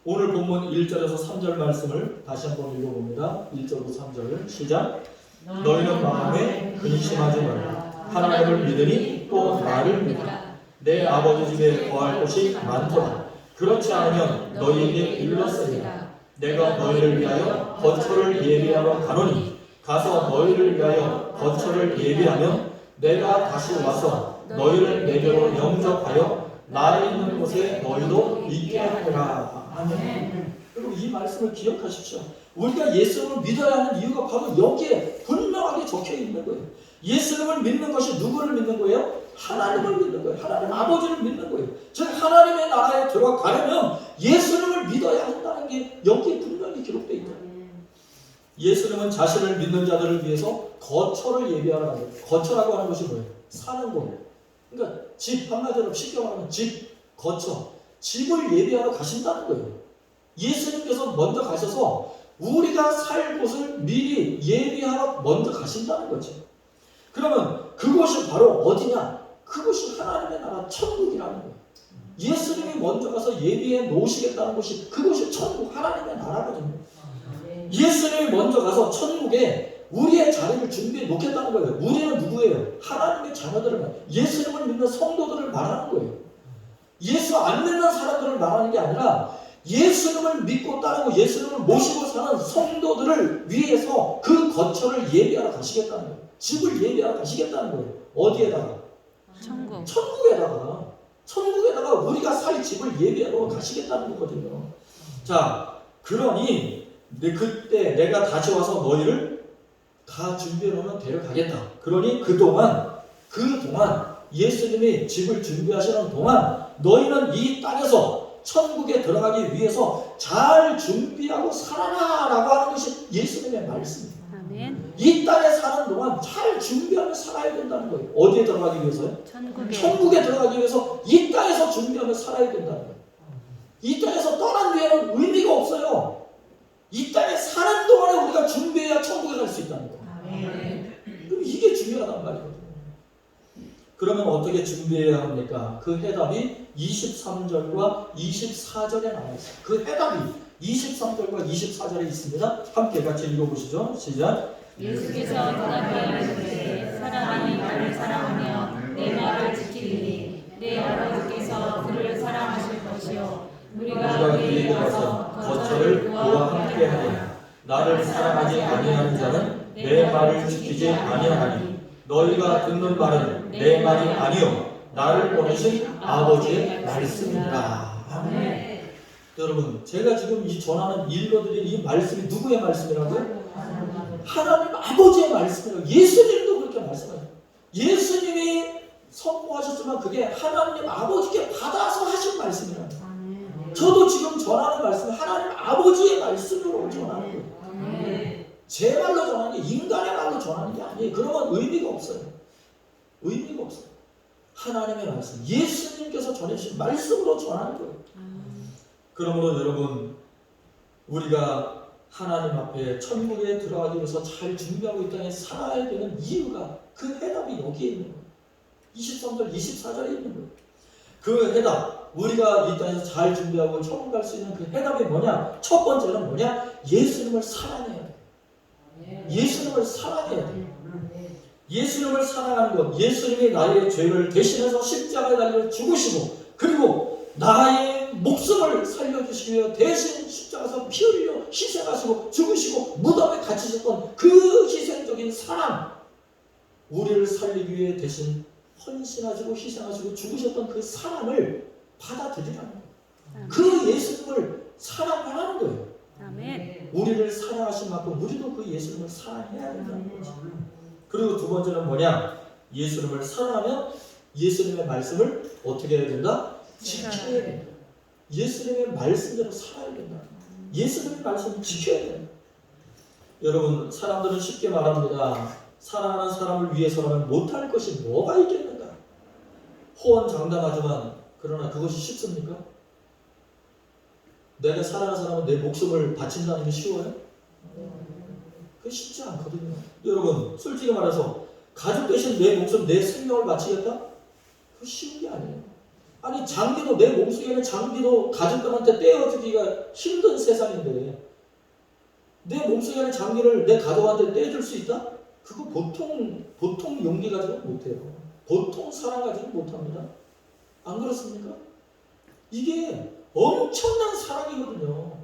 오늘 본문 1절에서 3절 말씀을 다시 한번 읽어봅니다. 1절부터 3절 시작. 너희는 마음에 근심하지 말라. 하나님을 믿으니 또 나를 믿으라. 내 아버지 집에 거할 곳이 많도다. 그렇지 않으면 너희에게 일렀으리라. 내가 너희를 위하여 거처를 예비하러 가노니 가서 너희를 위하여 거처를 예비하면 내가 다시 와서 너희를 내게로 영접하여 나 있는 곳에 너희도 있게 하리라. 아멘. 여러분, 이 말씀을 기억하십시오. 우리가 예수님을 믿어야 하는 이유가 바로 여기에 분명하게 적혀 있는 거예요. 예수님을 믿는 것이 누구를 믿는 거예요? 하나님을 믿는 거예요. 하나님 아버지를 믿는 거예요. 즉 하나님의 나라에 들어가려면 예수님을 믿어야 한다는 게 여기에 분명히 기록되어 있는 거예요. 예수님은 자신을 믿는 자들을 위해서 거처를 예비하라는 거예요. 거처라고 하는 것이 뭐예요? 사는 곳. 그러니까 집, 한마디로 쉽게 말하면 집, 거처. 집을 예비하러 가신다는 거예요. 예수님께서 먼저 가셔서 우리가 살 곳을 미리 예비하러 먼저 가신다는 거죠. 그러면 그곳이 바로 어디냐? 그것이 하나님의 나라 천국이라는 거예요. 예수님이 먼저 가서 예비해 놓으시겠다는 것이 그것이 천국, 하나님의 나라거든요. 예수님이 먼저 가서 천국에 우리의 자리를 준비해 놓겠다는 거예요. 우리는 누구예요? 하나님의 자녀들을 말해요. 예수님을 믿는 성도들을 말하는 거예요. 예수 안 믿는 사람들을 말하는 게 아니라 예수님을 믿고 따르고 예수님을 모시고 사는 성도들을 위해서 그 거처를 예비하러 가시겠다는 거예요. 집을 예비하러 가시겠다는 거예요. 어디에다가? 천국. 천국에다가 우리가 살 집을 예비하러 가시겠다는 거거든요. 자, 그러니 그때 내가 다시 와서 너희를 다 준비해 놓으면 데려가겠다. 그러니 그동안 예수님이 집을 준비하시는 동안 너희는 이 땅에서 천국에 들어가기 위해서 잘 준비하고 살아라라고 하는 것이 예수님의 말씀입니다. 아멘. 이 땅에 사는 동안 잘 준비하며 살아야 된다는 거예요. 어디에 들어가기 위해서요? 천국에. 천국에 들어가기 위해서 이 땅에서 준비하며 살아야 된다는 거예요. 이 땅에서 떠난 뒤에는 의미가 없어요. 이 땅에 사는 동안에 우리가 준비해야 천국에 갈 수 있다는 거예요. 그럼 이게 중요하단 말이거든요. 그러면 어떻게 준비해야 합니까? 그 해답이 23절과 24절에 나와 있어요. 그 해답이 23절과 24절에 있습니다. 함께 같이 읽어보시죠. 시작. 예수께서 대답하여 이르시되 사람이 나를 사랑하며 내 말을 지키리니 내 아버지께서 그를 사랑하실 것이요 우리가 그에게 가서 거처를 그와 함께 하리라. 나를 사랑하지 아니하는 자는 내 말을 지키지 아니하나니 너희가 듣는 말은 내 말이 아니요 나를 보내신 아버지의 말씀이라. 아멘. 여러분, 제가 지금 이 전하는 읽어드린 이 말씀이 누구의 말씀이라고요? 하나님 아버지의 말씀이라고. 예수님도 그렇게 말씀하세요. 예수님이 선포하셨지만 그게 하나님 아버지께 받아서 하신 말씀이라고. 저도 지금 전하는 말씀은 하나님 아버지의 말씀으로 전하는 거예요. 제 말로 전하는 게 인간의 말로 전하는 게 아니에요. 그러면 의미가 없어요. 의미가 없어요. 하나님의 말씀, 예수님께서 전해주신 말씀으로 전하는 거예요. 그러므로 여러분, 우리가 하나님 앞에 천국에 들어가기 위해서 잘 준비하고 이 땅에 살아야 되는 이유가 그 해답이 여기에 있는 거예요. 23절, 24절에 있는 거예요. 그 해답, 우리가 이 땅에서 잘 준비하고 천국 갈 수 있는 그 해답이 뭐냐? 첫 번째는 뭐냐? 예수님을 사랑해야 돼요. 예수님을 사랑해야 돼요. 예수님을 사랑하는 것, 예수님이 나의 죄를 대신해서 십자가에 달려 죽으시고 그리고 나의 목숨을 살려주시기 위해 대신 십자가에서 피 흘려 희생하시고 죽으시고 무덤에 갇히셨던 그 희생적인 사랑, 우리를 살리기 위해 대신 헌신하시고 희생하시고 죽으셨던 그 사랑을 받아들이라는 거예요. 그 예수님을 사랑하라는 거예요. 아멘. 우리를 사랑하신 만큼 우리도 그 예수님을 사랑해야 된다는 거죠. 그리고 두 번째는 뭐냐? 예수님을 사랑하면 예수님의 말씀을 어떻게 해야 된다? 지켜야 된다. 예수님의 말씀대로 살아야 된다. 예수님의 말씀을 지켜야 된다. 여러분, 사람들은 쉽게 말합니다. 사랑하는 사람을 위해서라면 못할 것이 뭐가 있겠는가? 호언장담하지만 그러나 그것이 쉽습니까? 내가 사랑하는 사람은 내 목숨을 바친다는 게 쉬워요? 그게 쉽지 않거든요. 여러분, 솔직히 말해서 가족 대신 내 목숨, 내 생명을 바치겠다? 그거 쉬운 게 아니에요. 아니, 장기도, 내 몸속에 있는 장기도 가족들한테 떼어주기가 힘든 세상인데 내 몸속에 있는 장기를 내 가족한테 떼어줄 수 있다? 그거 보통 용기 가지고 못해요. 보통 사랑 가지고 못합니다. 안 그렇습니까? 이게 엄청난 사랑이거든요.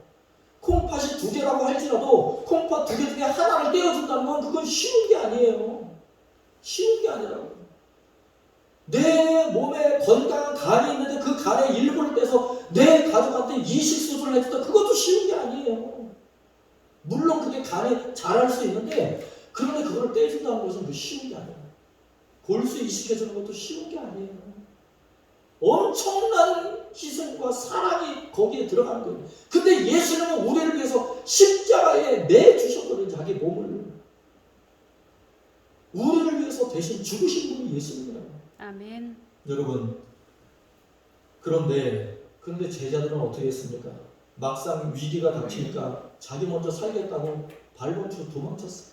콩팥이 2개라고 할지라도 콩팥 2개 중에 하나를 떼어준다는 건 그건 쉬운 게 아니에요. 쉬운 게 아니라고. 내 몸에 건강한 간이 있는데 그 간의 일부를 떼서 내 가족한테 이식 수술을 해준다. 그것도 쉬운 게 아니에요. 물론 그게 간에 잘할 수 있는데 그런데 그걸 떼준다는 것은 그 쉬운 게 아니에요. 골수 이식해주는 것도 쉬운 게 아니에요. 엄청난 희생과 사랑이 거기에 들어가는 거예요. 그 근데 예수님은 우리를 위해서 십자가에 내주셨거든요. 자기 몸을. 우리를 위해서 대신 죽으신 분이 예수님이라고. 아멘. 여러분, 그런데 제자들은 어떻게 했습니까? 막상 위기가 닥치니까 자기 먼저 살겠다고 발버둥 도망쳤어요.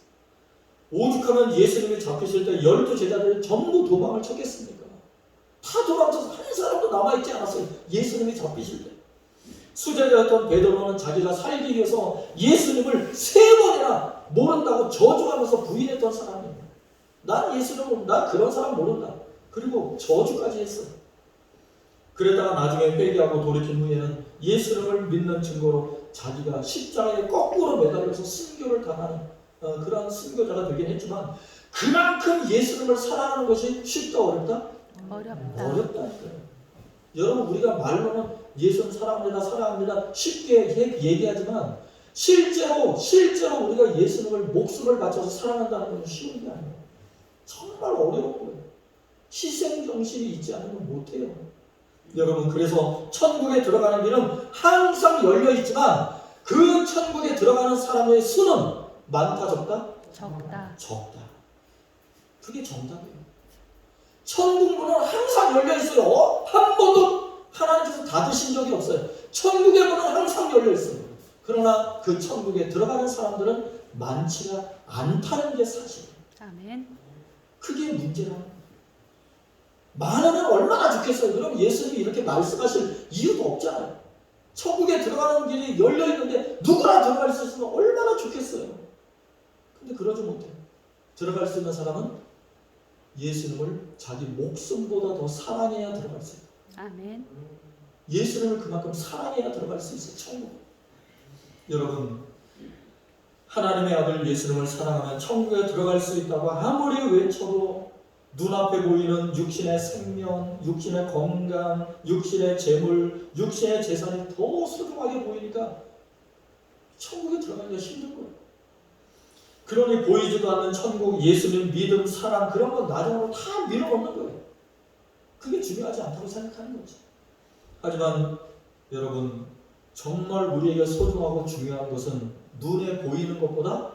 오죽하면 예수님이 잡히실 때 12제자들이 전부 도망을 쳤겠습니까? 다 도망쳐서 한 사람도 남아있지 않았어요. 예수님이 잡히실 때. 수제자였던 베드로는 자기가 살기 위해서 예수님을 3번이나 모른다고 저주하면서 부인했던 사람이에요. 난 예수님을, 난 그런 사람 모른다. 그리고 저주까지 했어요. 그러다가 나중에 회개하고 돌이킨 후에는 예수님을 믿는 증거로 자기가 십자가에 거꾸로 매달려서 순교를 당하는 그런 순교자가 되긴 했지만, 그만큼 예수님을 사랑하는 것이 쉽다 어렵다? 어렵다니까요. 여러분, 우리가 말로는 예수님 사랑합니다 쉽게 얘기하지만 실제로 우리가 예수님을 목숨을 바쳐서 사랑한다는 건 쉬운 게 아니에요. 정말 어려운 거예요. 희생정신이 있지 않으면 못해요. 여러분, 그래서 천국에 들어가는 길은 항상 열려있지만 그 천국에 들어가는 사람의 수는 많다 적다? 적다. 그게 정답이에요. 천국 문은 항상 열려있어요. 한 번도 하나님께서 닫으신 적이 없어요. 천국의 문은 항상 열려있어요. 그러나 그 천국에 들어가는 사람들은 많지가 않다는 게 사실이에요. 아멘. 그게 문제라는 거예요. 많으면 얼마나 좋겠어요. 그럼 예수님이 이렇게 말씀하실 이유도 없잖아요. 천국에 들어가는 길이 열려있는데 누구나 들어갈 수 있으면 얼마나 좋겠어요. 근데 그러지 못해요. 들어갈 수 있는 사람은 예수님을 자기 목숨보다 더 사랑해야 들어갈 수 있어요. 아멘. 예수님을 그만큼 사랑해야 들어갈 수 있어요. 천국. 여러분, 하나님의 아들 예수님을 사랑하면 천국에 들어갈 수 있다고 아무리 외쳐도 눈앞에 보이는 육신의 생명, 육신의 건강, 육신의 재물, 육신의 재산이 더 소중하게 보이니까 천국에 들어가기가 힘든 거예요. 그러니 보이지도 않는 천국, 예수님 믿음, 사랑 그런 건 나중으로 다 밀어넣는 거예요. 그게 중요하지 않다고 생각하는 거죠. 하지만 여러분, 정말 우리에게 소중하고 중요한 것은 눈에 보이는 것보다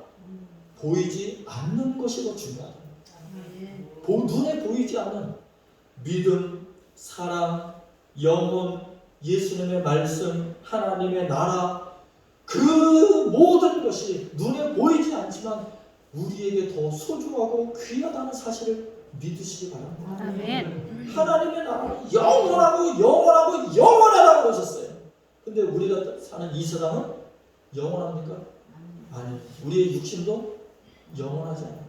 보이지 않는 것이 더 중요하다. 눈에 보이지 않는 믿음, 사랑, 영혼, 예수님의 말씀, 하나님의 나라, 그 모든 것이 눈에 보이지 않지만 우리에게 더 소중하고 귀하다는 사실을 믿으시기 바랍니다. 아멘. 하나님의 나라는 영원하다고 그러셨어요. 근데 우리가 사는 이 세상은 영원합니까? 아니, 우리의 육신도 영원하지 않아요.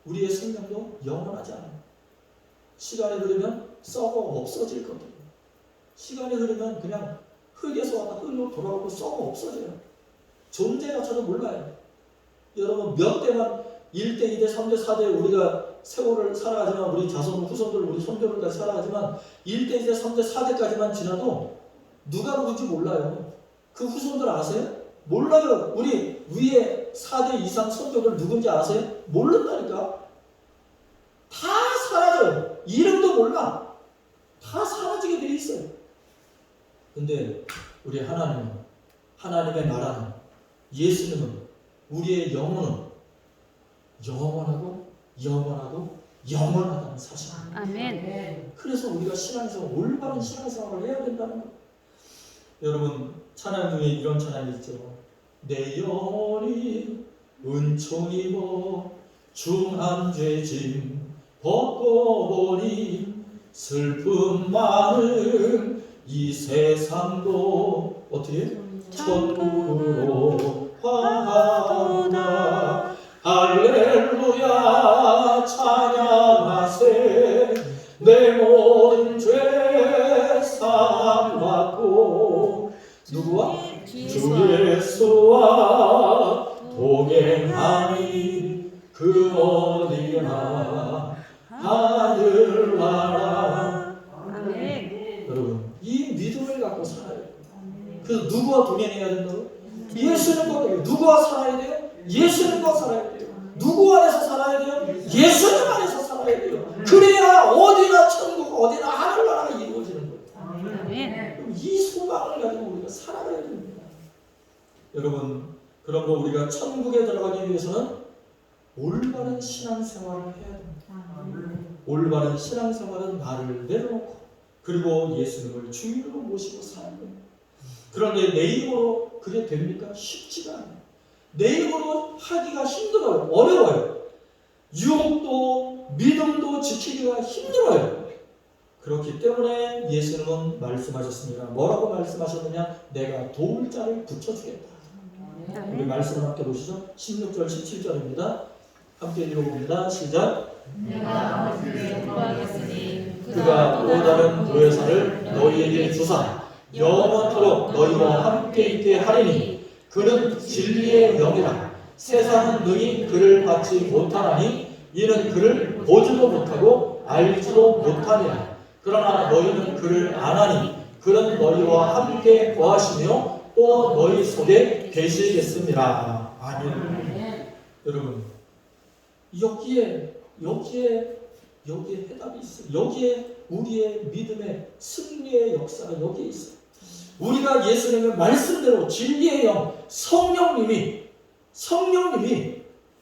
우리의 생명도 영원하지 않아요. 시간이 흐르면 썩어 없어질 겁니다. 시간이 흐르면 그냥 흙에서 왔다 흙으로 돌아오고 썩어 없어져요. 존재 자체도 몰라요. 여러분, 몇 대만 1대, 2대, 3대, 4대 우리가 세월을 살아가지만, 우리 자손, 후손들, 우리 손자들까지 살아가지만 1대, 2대, 3대, 4대까지만 지나도 누가 누군지 몰라요. 그 후손들 아세요? 몰라요. 우리 위에 4대 이상 손자들 누군지 아세요? 모른다니까. 다 사라져요. 이름도 몰라. 다 사라지게 돼 있어요. 근데 우리 하나님은, 하나님의 나라는, 예수님은, 우리의 영혼은 영원하다는 사실입니다. 아멘. 그래서 우리가 신앙생활, 올바른 신앙생활을 해야 된다는 거예요. 여러분, 찬양 중에 이런 찬양이 있죠. 내 영혼이 은총 입어 중한 죄짐 벗고 보니 슬픔 많은 이 세상도 어떻게? 천국으로 화하나 할렐루야 찬양하세 내 모든 죄 사함 받고 누구와? 주 예수와 동행하니 그 어디나 하늘나라. 아멘. 여러분, 이 믿음을 갖고 살아야 돼요. 그래서 누구와 동행해야 된다고? 예수님과 동행. 누구와 살아야 돼요? 예수님과 살아야 돼요. 누구 안에서 살아야 돼요? 예수님 안에서 살아야 돼요. 그래야 어디나 천국, 어디나 하늘나라가 이루어지는 거예요. 아멘. 이 소망을 가지고 우리가 살아가야 됩니다. 여러분, 그러므로 우리가 천국에 들어가기 위해서는 올바른 신앙생활을 해야 됩니다. 올바른 신앙생활은 나를 내려놓고 그리고 예수님을 주인으로 모시고 사는 거예요. 그런데 내 힘으로 그게 됩니까? 쉽지가 않아요. 내 힘으로 하기가 힘들어요. 어려워요. 유혹도 믿음도 지키기가 힘들어요. 그렇기 때문에 예수님은 말씀하셨습니다. 뭐라고 말씀하셨느냐? 내가 도울 자를 붙여주겠다. 우리 말씀을 함께 보시죠. 16절 17절입니다. 함께 읽어봅니다. 시작. 내가 아버지께 구하겠으니 그가 또 다른 보혜사를 너희에게 주사 영원토록 너희와 함께 있게 하리니 그는 진리의 영이라. 세상은 능히 그를 받지 못하나니 이는 그를 보지도 못하고 알지도 못하니라. 그러나 너희는 그를 아나니 그는 너희와 함께 거하시며 또 너희 속에 계시겠습니다. 아멘. 여러분, 여기에 해답이 있어요. 여기에 우리의 믿음의 승리의 역사가 여기에 있어요. 우리가 예수님의 말씀대로 진리의 영 성령님이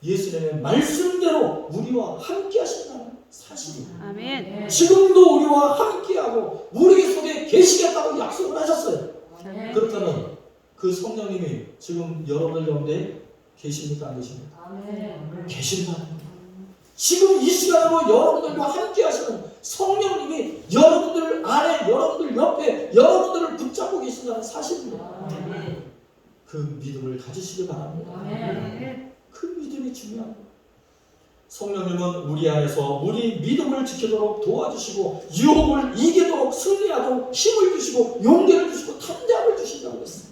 예수님의 말씀대로 우리와 함께 하신다는 사실이에요. 아멘. 지금도 우리와 함께하고 우리 속에 계시겠다고 약속을 하셨어요. 그렇다면 그 성령님이 지금 여러분들 가운데 계십니까? 안 계십니까? 계신다는 거예요. 지금 이 시간으로 여러분들과 함께 하시는 성령님이 여러분들 안에, 여러분들 옆에, 여러분들을 붙잡고 계신다는 사실입니다. 그 믿음을 가지시기 바랍니다. 그 믿음이 중요한 거예요. 성령님은 우리 안에서 우리 믿음을 지키도록 도와주시고 유혹을 이기도록 승리하도록 힘을 주시고 용기를 주시고 탐대함을 주신다고 했어요.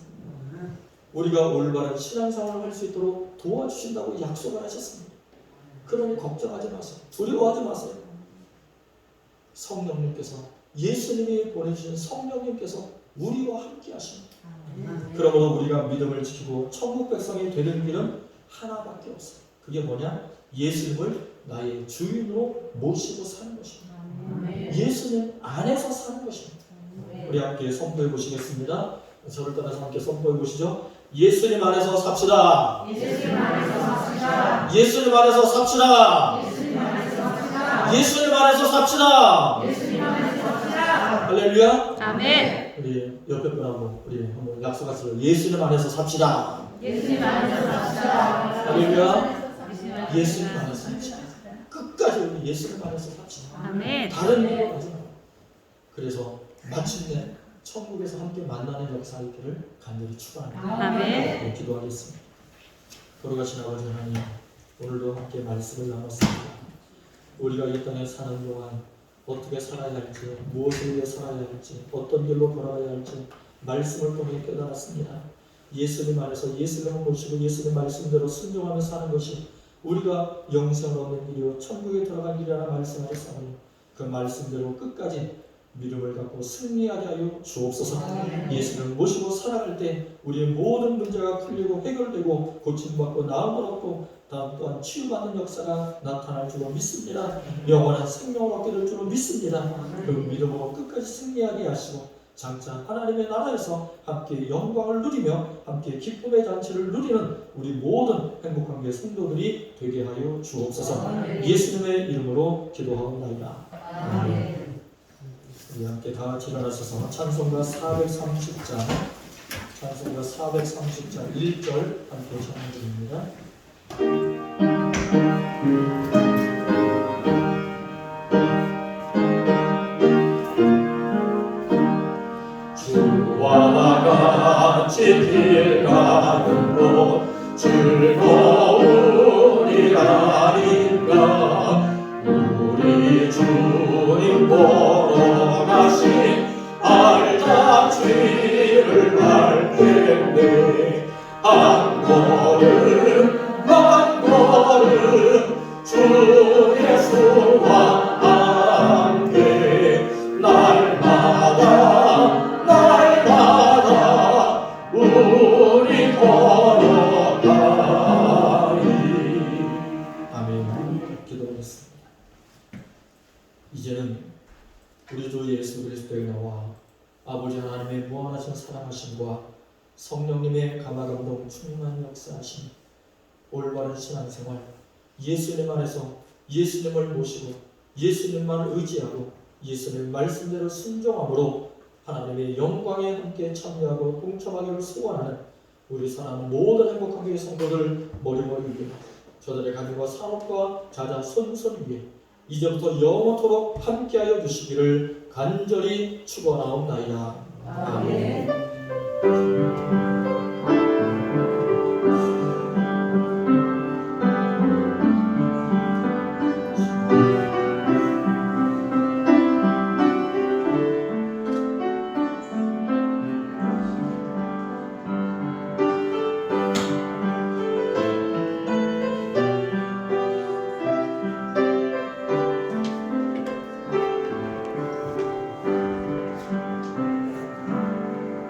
우리가 올바른 신앙생활을 할 수 있도록 도와주신다고 약속을 하셨습니다. 그러니 걱정하지 마세요. 두려워하지 마세요. 성령님께서, 예수님이 보내주신 성령님께서 우리와 함께 하십니다. 그러므로 우리가 믿음을 지키고 천국 백성이 되는 길은 하나밖에 없어요. 그게 뭐냐? 예수님을 나의 주인으로 모시고 사는 것입니다. 예수님 안에서 사는 것입니다. 우리 함께 선포해 보시겠습니다. 저를 따라서 함께 선포해 보시죠. 예수님 안에서 삽시다. 예수님 안에서 삽시다. 예수님 안에서 삽시다. 예수님 안에서 삽시다. 예수님 안에서 삽시다. 예수님 안에서 삽시다. 할렐루야. 아멘. 우리 옆에 분하고 우리 한번 약속하시죠. 예수님 안에서 삽시다. 예수님 안에서 삽시다. 할렐루야. 예수님 안에서 삽시다. 끝까지 우리 예수님 안에서 삽시다. 아멘. 다른 일로 가지 마. 그래서 마침내 천국에서 함께 만나는 역사 있기를 간절히 축원합니다. 아멘. 네, 기도하겠습니다. 돌아가신 아버지 하나님, 오늘도 함께 말씀을 나눴습니다. 우리가 이 땅에 사는 동안 어떻게 살아야 할지, 무엇을 위해 살아야 할지, 어떤 길로 걸어가야 할지 말씀을 통해 깨달았습니다. 예수님 안에서 예수님을 모시고 예수님 말씀대로 순종하며 사는 것이 우리가 영생을 얻는 길이요 천국에 들어간 길이라 말씀하셨사오니 그 말씀대로 끝까지 믿음을 갖고 승리하게 하여 주옵소서. 예수를 모시고 살아갈 때 우리의 모든 문제가 풀리고 해결되고 고침받고 나음을 얻고 또한 치유받는 역사가 나타날 줄로 믿습니다. 영원한 생명을 얻게 될 줄로 믿습니다. 그 믿음으로 끝까지 승리하게 하시고 장차 하나님의 나라에서 함께 영광을 누리며 함께 기쁨의 잔치를 누리는 우리 모든 행복한 게 성도들이 되게 하여 주옵소서. 예수님의 이름으로 기도하옵나이다. 아멘. 우리 함께 다 같이 일어나셔서 찬송가 430장 1절 함께 찬양 드립니다. 주와 같이 길 가는 곳 즐거우리라니까 우리 주님 보러 가신 알타취를 갈 텐데 한 걸음 한 걸음 주 예수와 함께 날마다 우리 걸어가리. 아멘. 기도하겠습니다. 이제는 우리 주 예수 그리스도의 나와 아버지 하나님의 무한하신 사랑하심과 성령님의 감화감동 충만한 역사하심, 올바른 신앙생활, 예수님 안에서 예수님을 모시고 예수님만 의지하고 예수님 말씀대로 순종함으로 하나님의 영광에 함께 참여하고 동참하기를 소원하는 우리 사랑하는 모든 행복한 교회 성도들 머리머리 위에 저들의 가정과 산업과 자자 손손 위에 이제부터 영원토록 함께하여 주시기를 간절히 축원하옵나이다. 아멘.